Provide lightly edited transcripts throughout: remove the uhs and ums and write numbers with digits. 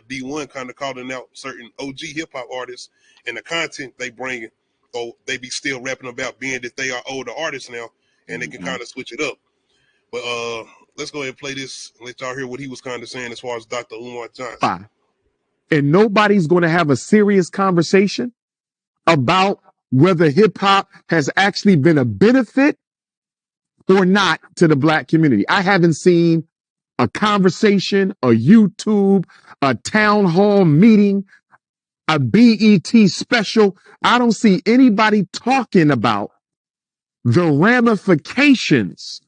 D1 kind of calling out certain OG hip hop artists and the content they bring, or they be still rapping about being that they are older artists now, and they can kind of switch it up. But let's go ahead and play this and let y'all hear what he was kind of saying as far as Dr. Umar Johnson. And nobody's going to have a serious conversation about whether hip hop has actually been a benefit or not to the black community. I haven't seen a conversation, a YouTube, a town hall meeting, a BET special. I don't see anybody talking about the ramifications,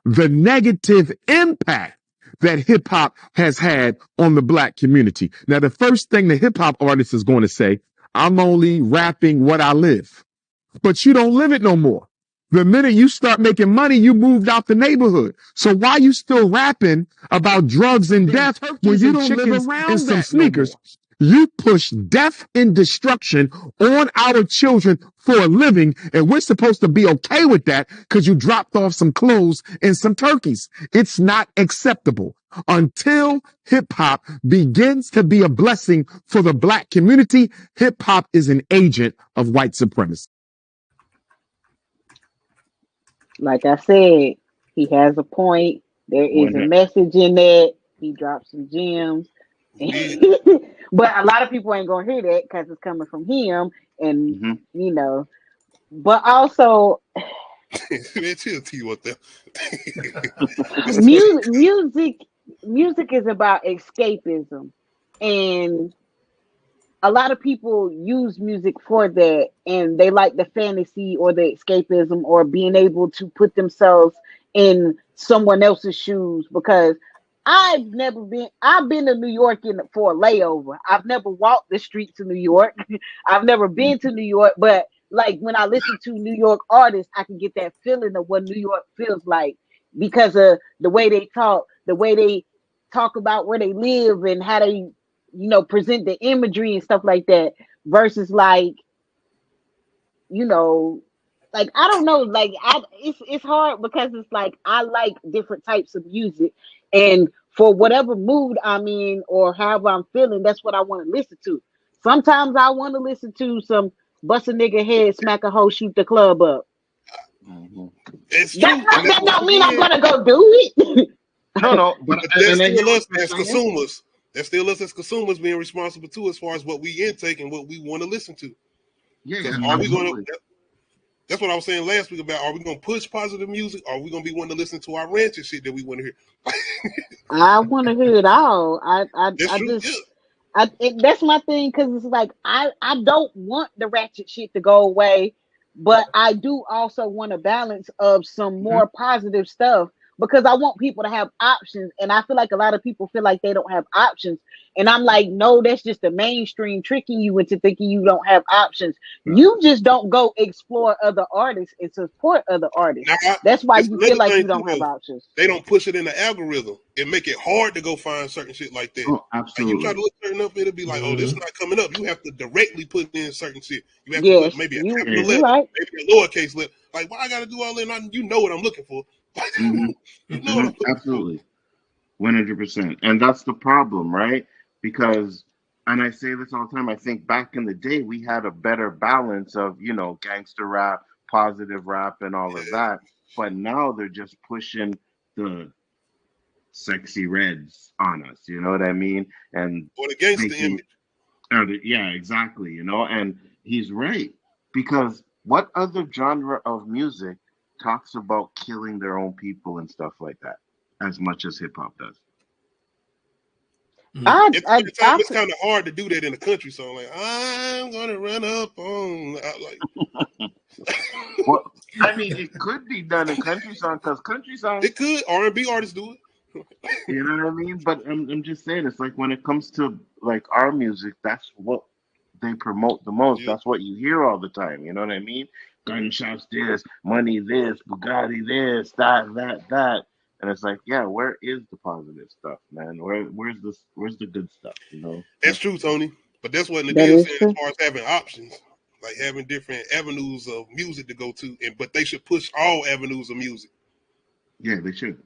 the negative impact that hip hop has had on the black community. Now, the first thing the hip hop artist is going to say, I'm only rapping what I live, but you don't live it no more. The minute you start making money, you moved out the neighborhood. So why you still rapping about drugs and death when you don't live around and some sneakers? You push death and destruction on our children for a living, and we're supposed to be okay with that because you dropped off some clothes and some turkeys. It's not acceptable. Until hip hop begins to be a blessing for the black community, hip hop is an agent of white supremacy. Like I said, he has a point. There is a message in that. He dropped some gems. But a lot of people ain't gonna hear that because it's coming from him, and you know. But also, music is about escapism, and a lot of people use music for that, and they like the fantasy or the escapism or being able to put themselves in someone else's shoes. Because I've been to New York for a layover. I've never walked the streets of New York. I've never been to New York, but like when I listen to New York artists, I can get that feeling of what New York feels like because of the way they talk about where they live and how they, present the imagery and stuff like that versus like, like, I don't know, like it's hard because it's like I like different types of music, and for whatever mood I'm in or however I'm feeling, that's what I want to listen to. Sometimes I want to listen to some bust a nigga head, smack a hoe, shoot the club up. It's true. That don't mean I'm gonna go do it. No, but that's still us as consumers. That's still us as consumers being responsible too, as far as what we intake and what we want to listen to. Yeah, are we going to? That's what I was saying last week about, are we going to push positive music, or are we going to be wanting to listen to our rancher shit that we want to hear? I want to hear it all. That's my thing, because it's like I don't want the ratchet shit to go away, but I do also want a balance of some more positive stuff, because I want people to have options, and I feel like a lot of people feel like they don't have options, and I'm like, no, that's just the mainstream tricking you into thinking you don't have options. You just don't go explore other artists and support other artists. That's why you feel like you don't have options. They don't push it in the algorithm. It make it hard to go find certain shit like that. Oh, absolutely. Like you try to look certain up, it'll be like, oh, this is not coming up. You have to directly put in certain shit. You have to put maybe a capital letter, maybe a lowercase letter. Like, why I got to do all that? You know what I'm looking for. Absolutely, 100%, and that's the problem, right? Because, and I say this all the time, I think back in the day we had a better balance of gangster rap, positive rap, and all of that. But now they're just pushing the sexy reds on us. You know what I mean? And or the gangster image. Yeah, exactly. And he's right, because what other genre of music talks about killing their own people and stuff like that as much as hip hop does? It's kind of hard to do that in the country song. Like, I'm gonna run up on, like. Well, I mean, it could be done in country song, because country song. It could. R&B artists do it. You know what I mean? But I'm just saying, it's like when it comes to like our music, that's what they promote the most. Yeah. That's what you hear all the time. You know what I mean? Gunshots this, money this, Bugatti this, that. And it's like, yeah, where is the positive stuff, man? Where's the good stuff? That's true, Tony. But that's what Nadia said as far as having options, like having different avenues of music to go to, but they should push all avenues of music. Yeah, they should.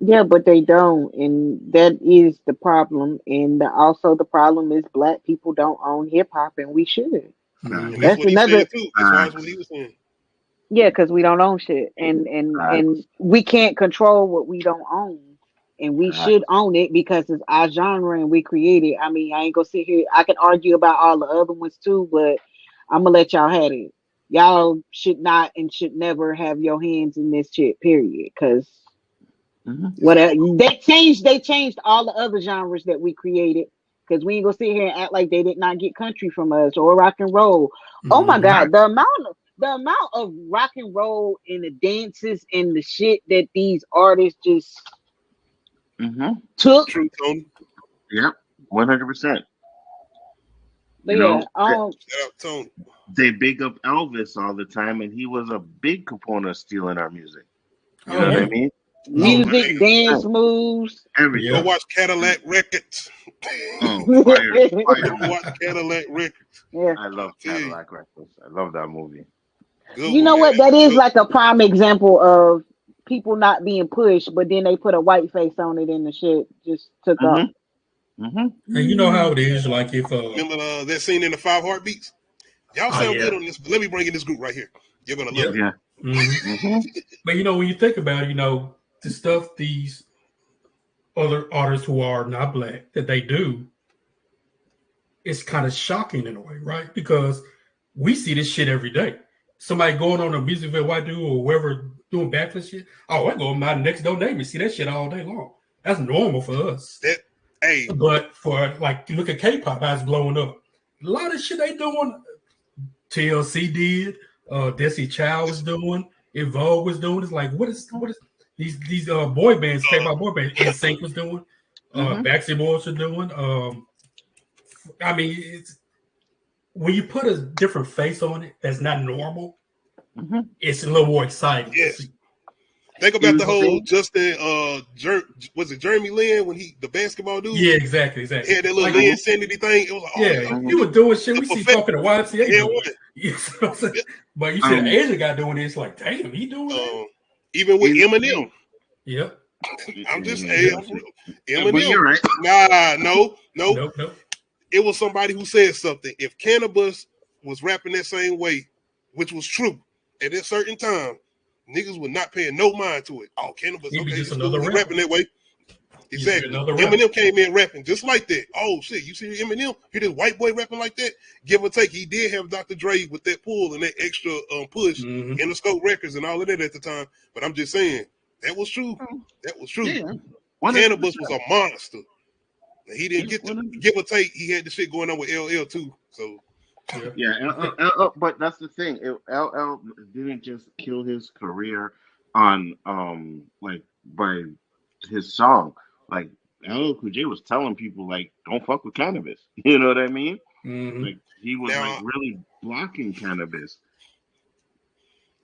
Yeah, but they don't, and that is the problem. And also the problem is black people don't own hip hop, and we should. And Facts. that's That's what he another. said too, as far as what he Facts. was saying. Yeah, because we don't own shit, and Facts. we can't control what we don't own, and we should Facts. own it because it's our genre and we create it. I mean, I ain't gonna sit here. I can argue about all the other ones too, but I'm gonna let y'all have it. Y'all should not and should never have your hands in this shit. Period. Because Mm-hmm. whatever they changed all the other genres that we created. Because we ain't gonna sit here and act like they did not get country from us or rock and roll. Oh my Mm-hmm. God, Facts. the amount of rock and roll and the dances and the shit that these artists just Mm-hmm. took. True, Tony. Yep. 100%. But You yeah, know, Shout out Tony. they big up Elvis all the time, and he was a big component of stealing our music. You Oh know what yeah, I yeah. mean? Oh So music, man, dance moves. go Yeah. everything. watch Cadillac Records. Oh, fire, Go fire watch movie. Cadillac Records. Yeah. I love Tell you, Cadillac Records. I love that movie. good You one, know man. what? That is like a prime example of people not being pushed, but then they put a white face on it and the shit just took off. Mm-hmm. Mm-hmm. And you know how it is, like if Remember that scene in the Five Heartbeats? Y'all oh sound yeah. good on this, but let me bring in this group right here. You're gonna love Yep. it. Yeah. Hmm. Mm-hmm. But you know, when you think about it, the stuff these other artists who are not black that they do, it's kind of shocking in a way, right? Because we see this shit every day. Somebody going on a music video, white dude or whoever doing backflip shit. Oh, I go to my next door neighbor, see that shit all day long. That's normal for us. That, hey, But for like, you look at K-pop, how it's blowing up. A lot of shit they doing. TLC did. Desi Child was it's, doing. Evolve was doing. It's like what is these boy bands? K-pop boy bands. NSYNC was doing. Mm-hmm. Backstreet Boys were doing. I mean, it's when you put a different face on it that's not normal, Mm-hmm. it's a little more exciting to yes. see. Think about Here's the the whole thing. Justin was it Jeremy Lin when he the basketball dude Yeah, exactly, exactly. had that little Like, Lin Mm-hmm. Sanity thing. It was like, oh, yeah, Mm-hmm. you were doing shit the we see perfect talking to YMCA yeah, doing. what? You see what I'm saying? Yeah. But you see the Um, Asian guy doing it, it's like, damn, he doing that? Even with here's the Eminem. thing. Yep. I'm just Yep. saying, But Eminem. you're right. Nah, no. Nope. Nope. It was somebody who said something. If Cannabis was rapping that same way, which was true, at a certain time, niggas were not paying no mind to it. Oh, Cannabis, He'd be okay, just this dude, another he rapper. rapping that way. He'd be Exactly. another rapper. Eminem came in rapping just like that. Oh shit, you see Eminem? Hear this white boy rapping like that? Give or take, he did have Dr. Dre with that pull and that extra push, Mm-hmm. Interscope Records and all of that at the time. But I'm just saying that was true. That was true. Yeah. 100%. Cannabis was a monster. He Yeah. didn't get the 100%. give or take. He had the shit going on with LL too. So Yeah. Yeah, but that's the thing. LL didn't just kill his career on like by his song. Like LL Cool J was telling people like don't fuck with cannabis. You know what I mean? Mm-hmm. Like he was like now, really blocking cannabis.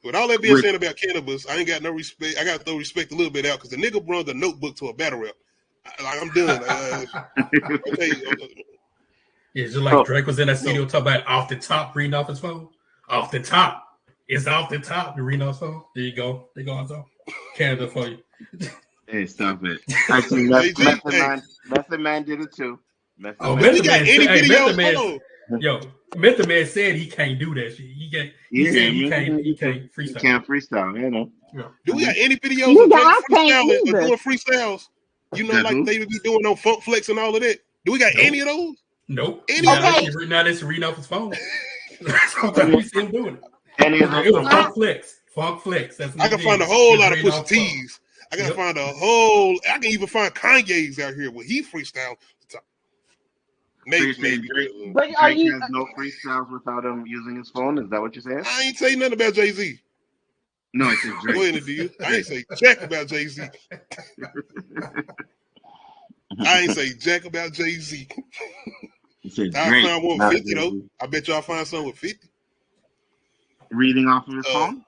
with all that being Which said about Cannabis, I ain't got no respect. I got to throw respect a little bit out because the nigga brought the Notebook to a battle rap. I'm done. Okay, It's just like so Drake was in that no. studio talking about off the top, reading off his phone. Off the top. It's off the top. You reading off his phone. There you go. There you go. So Canada for you. hey, stop it. Actually, Jay Z, hey, Method Man did it too. Method Oh, do Man we Method did got Man it. said, any hey, Method videos? Man, Hold yo, Method Man said he can't do that shit. He Yeah, said Method Man he did too. can't He freestyle. can't freestyle, you know. Yeah. do we got any videos of Nigga, Drake I can't freestyling or either. doing freestyles? You know, That like who? they would be doing on Funk Flex and all of that. Do we got any Nope. of those? Nope. Any of Okay, those? Now that's reading off his phone. Sometimes Any we see him doing it. any of those It was I Funk songs? Flex. Funk Flex. That's what I he can find a did. whole Just lot of reading Pusha off phone. T's. I can Yep. find a whole. I can even find Kanye's out here where he freestyle. So you're Maybe, saying maybe. but are Drake you has no freestyles without him using his phone? Is that what you're saying? I ain't say nothing about Jay Z. No, I said Go Drake. ahead and do you. I ain't say jack about Jay Z. I ain't say jack about Jay Z. You said I Drake, found one with not 50 though. Jay-Z. I bet y'all find some with 50. Reading off of his Uh, phone?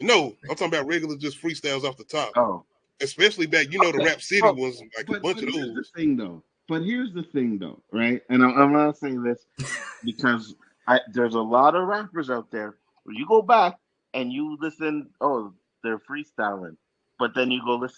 no, I'm talking about regular just freestyles off the top. Oh, Especially back, the okay. Rap City Oh, ones, like a but bunch of here's the those. thing though. Right? And I'm not saying this because there's a lot of rappers out there where you go back and you listen. Oh, they're freestyling, but then you go listen